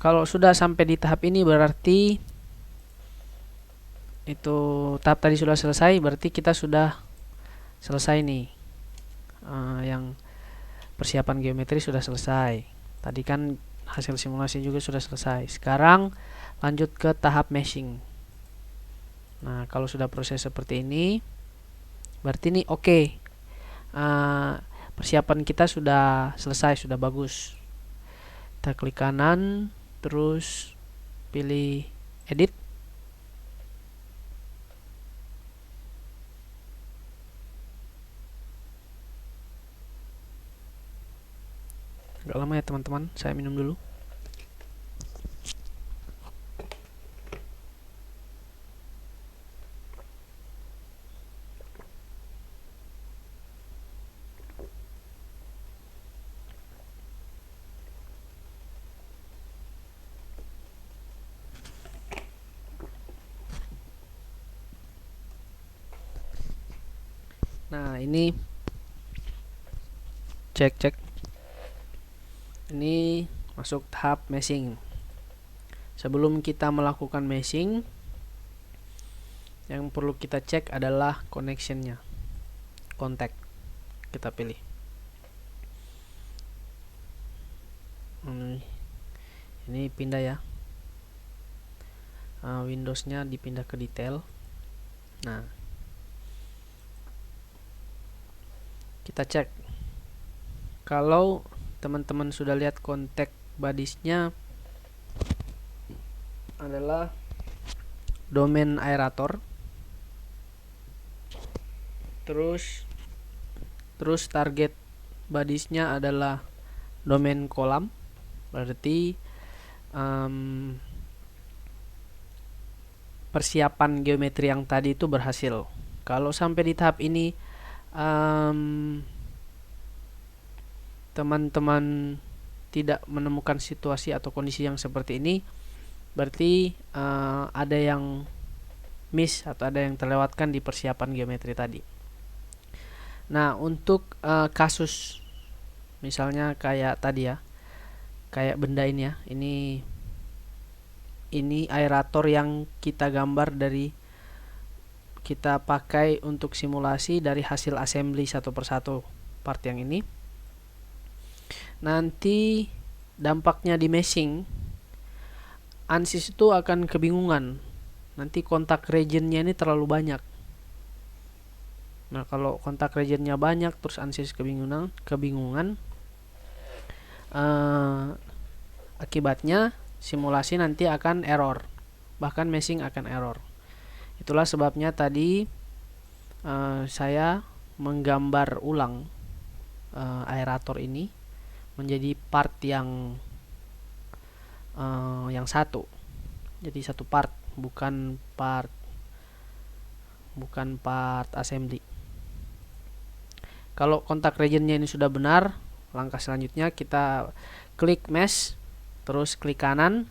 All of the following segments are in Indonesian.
Kalau sudah sampai di tahap ini berarti itu tahap tadi sudah selesai, berarti kita sudah selesai nih. Yang persiapan geometri sudah selesai. Tadi kan hasil simulasi juga sudah selesai. Sekarang lanjut ke tahap meshing. Nah, kalau sudah proses seperti ini, berarti ini oke. Persiapan kita sudah selesai, sudah bagus. Kita klik kanan, terus pilih edit. Agak lama ya teman-teman, saya minum dulu. Nah, ini cek. Ini masuk tahap meshing. Sebelum kita melakukan meshing, yang perlu kita cek adalah connectionnya, kontak. Kita pilih. Ini pindah ya. Windowsnya dipindah ke detail. Nah, kita cek. Kalau teman-teman sudah lihat kontak bodiesnya adalah domain aerator, terus target bodiesnya adalah domain kolam, berarti persiapan geometri yang tadi itu berhasil. Kalau sampai di tahap ini teman-teman tidak menemukan situasi atau kondisi yang seperti ini, berarti ada yang miss atau ada yang terlewatkan di persiapan geometri tadi. Nah, untuk kasus misalnya kayak tadi ya, kayak benda ini ya, ini aerator yang kita gambar dari, kita pakai untuk simulasi dari hasil assembly satu persatu part yang ini. Nanti dampaknya di meshing, ANSYS itu akan kebingungan. Nanti kontak regionnya ini terlalu banyak. Nah, kalau kontak regionnya banyak terus ANSYS kebingungan, akibatnya simulasi nanti akan error, bahkan meshing akan error. Itulah sebabnya tadi saya menggambar ulang aerator ini menjadi part yang satu. Jadi satu part, bukan part assembly. Kalau kontak regionnya ini sudah benar, langkah selanjutnya kita klik mesh, terus klik kanan,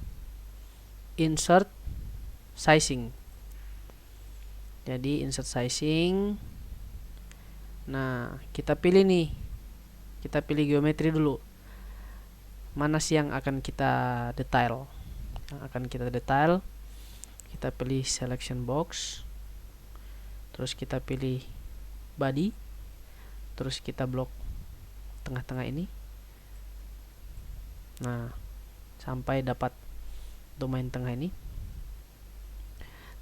insert sizing. Jadi insert sizing. Nah, kita pilih nih, kita pilih geometri dulu. Mana sih yang akan kita detail? Kita pilih selection box, terus kita pilih body, terus kita blok tengah-tengah ini. Nah, sampai dapat domain tengah ini,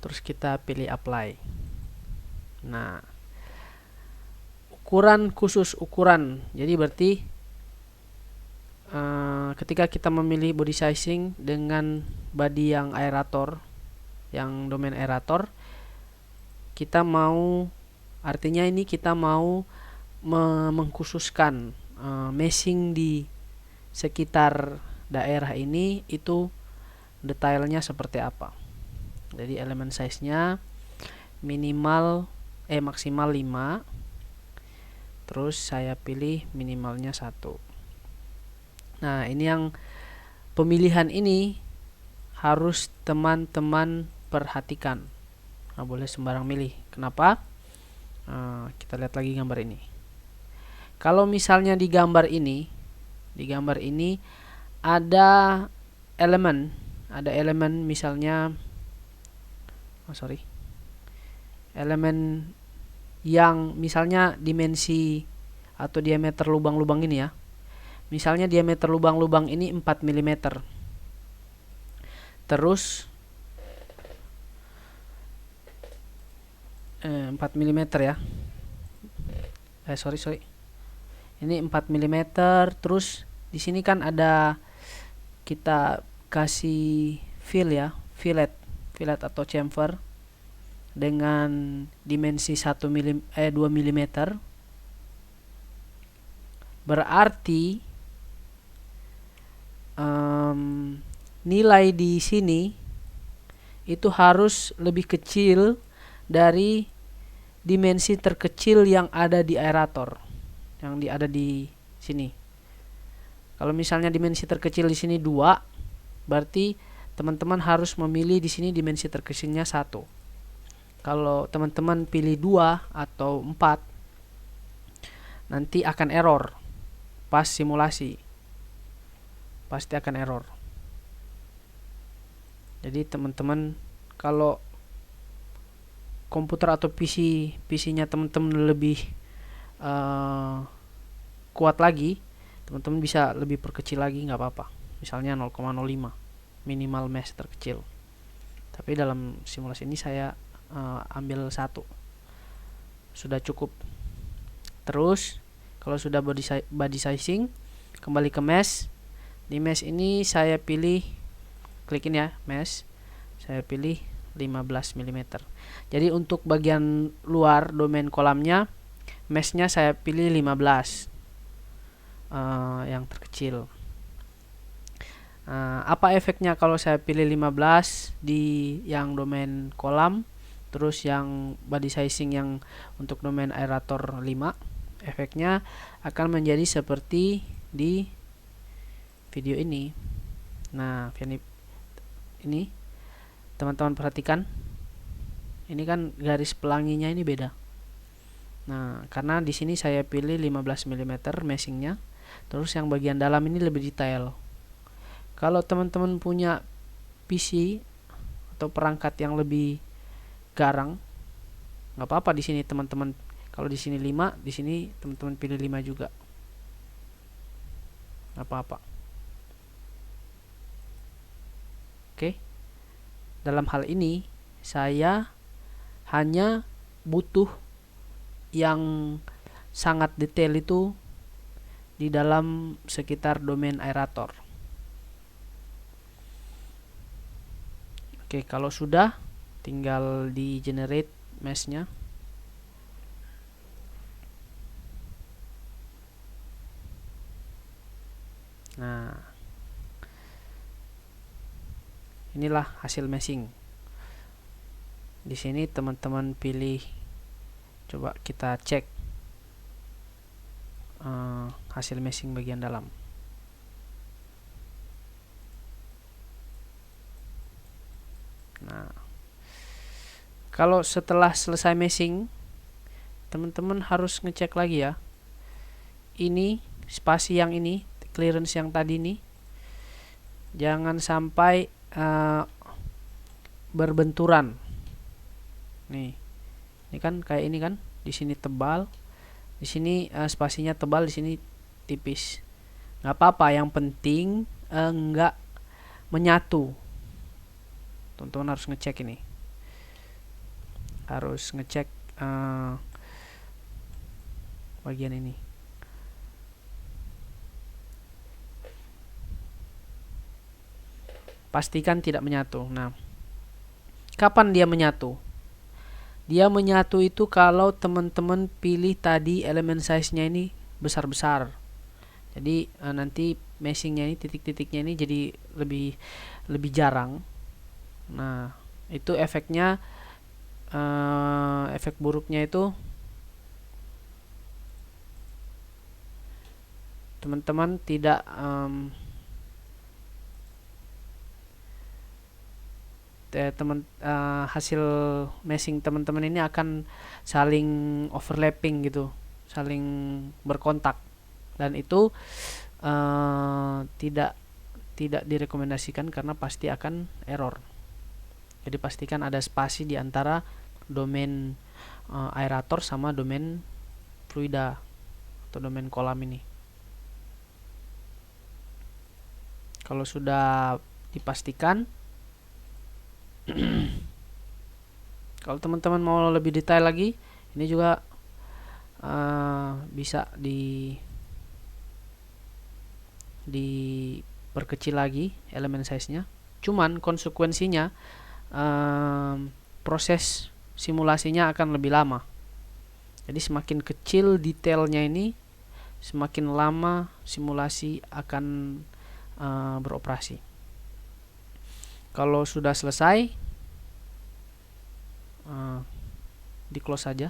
terus kita pilih apply. Nah, ukuran khusus ukuran, jadi berarti ketika kita memilih body sizing dengan body yang aerator, yang domain aerator, kita mau, artinya ini kita mau mengkhususkan meshing di sekitar daerah ini itu detailnya seperti apa. Jadi elemen size nya maksimal 5, terus saya pilih minimalnya 1. Nah, ini yang pemilihan ini harus teman-teman perhatikan. Nggak boleh sembarang milih. Kenapa? Kita lihat lagi gambar ini. Kalau misalnya di gambar ini ada elemen, misalnya elemen yang misalnya dimensi atau diameter lubang-lubang ini ya. Misalnya diameter lubang-lubang ini 4 mm. Terus 4 mm ya. Sorry. Ini 4 mm. Terus di sini kan ada, kita kasih fillet atau chamfer dengan dimensi 2 mm. Berarti nilai di sini itu harus lebih kecil dari dimensi terkecil yang ada di aerator, yang ada di sini. Kalau misalnya dimensi terkecil di sini 2, berarti teman-teman harus memilih di sini dimensi terkecilnya 1. Kalau teman-teman pilih 2 atau 4, nanti akan error pas simulasi. Pasti akan error. Jadi teman-teman, kalau komputer atau PC-nya teman-teman lebih kuat lagi, teman-teman bisa lebih perkecil lagi, nggak apa-apa. Misalnya 0,05 minimal mesh terkecil. Tapi dalam simulasi ini saya ambil 1, sudah cukup. Terus kalau sudah body sizing, kembali ke mesh. Di mesh ini saya pilih, klik ini ya, mesh, saya pilih 15 mm. Jadi untuk bagian luar domain kolamnya, meshnya saya pilih 15, yang terkecil. Apa efeknya kalau saya pilih 15 di yang domain kolam, terus yang body sizing yang untuk domain aerator 5? Efeknya akan menjadi seperti di video ini. Nah, ini teman-teman perhatikan, ini kan garis pelanginya ini beda. Nah, karena di sini saya pilih 15 mm meshingnya, terus yang bagian dalam ini lebih detail. Kalau teman-teman punya PC atau perangkat yang lebih garang, nggak apa-apa di sini teman-teman. Kalau di sini 5, di sini teman-teman pilih 5 juga, nggak apa-apa. Oke. Dalam hal ini saya hanya butuh yang sangat detail itu di dalam sekitar domain aerator. Oke, kalau sudah, tinggal di generate meshnya. Nah, inilah hasil meshing. Di sini teman-teman pilih, coba kita cek hasil meshing bagian dalam. Nah, kalau setelah selesai meshing, teman-teman harus ngecek lagi ya. Ini spasi yang ini, clearance yang tadi ini, jangan sampai berbenturan. Nih, ini kan kayak ini kan, di sini tebal, di sini spasinya tebal, di sini tipis. Nggak apa-apa, yang penting nggak menyatu. Teman-teman harus ngecek ini, harus ngecek bagian ini. Pastikan tidak menyatu. Nah, kapan dia menyatu? Dia menyatu itu kalau teman-teman pilih tadi elemen size-nya ini besar-besar. Jadi nanti meshingnya ini, titik-titiknya ini jadi lebih jarang. Nah, itu efeknya, efek buruknya itu teman-teman tidak hasil meshing teman-teman ini akan saling overlapping gitu, saling berkontak, dan itu tidak tidak direkomendasikan karena pasti akan error. Jadi pastikan ada spasi di antara domain aerator sama domain fluida atau domain kolam ini. Kalau sudah dipastikan, kalau teman-teman mau lebih detail lagi, ini juga bisa diperkecil lagi elemen size-nya. Cuman konsekuensinya proses simulasinya akan lebih lama. Jadi semakin kecil detailnya ini, semakin lama simulasi akan beroperasi. Kalau sudah selesai, di close saja.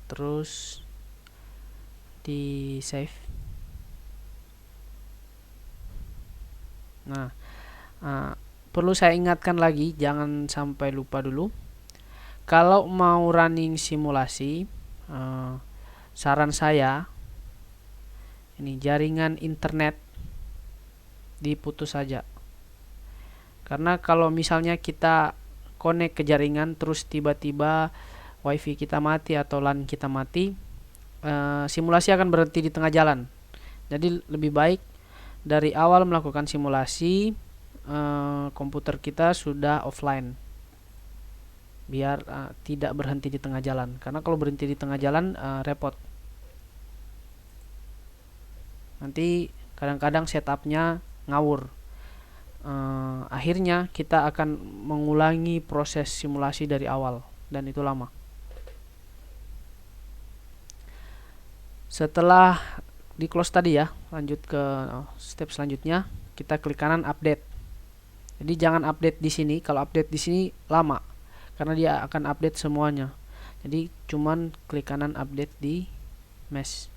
Terus di save. Nah, perlu saya ingatkan lagi, jangan sampai lupa dulu. Kalau mau running simulasi, saran saya ini jaringan internet diputus saja. Karena kalau misalnya kita connect ke jaringan terus tiba-tiba wifi kita mati atau LAN kita mati, simulasi akan berhenti di tengah jalan. Jadi lebih baik dari awal melakukan simulasi komputer kita sudah offline, biar tidak berhenti di tengah jalan. Karena kalau berhenti di tengah jalan repot. Nanti kadang-kadang setupnya ngawur. Akhirnya kita akan mengulangi proses simulasi dari awal dan itu lama. Setelah di close tadi ya, lanjut ke step selanjutnya, kita klik kanan update. Jadi jangan update di sini. Kalau update di sini lama karena dia akan update semuanya. Jadi cuman klik kanan update di mesh.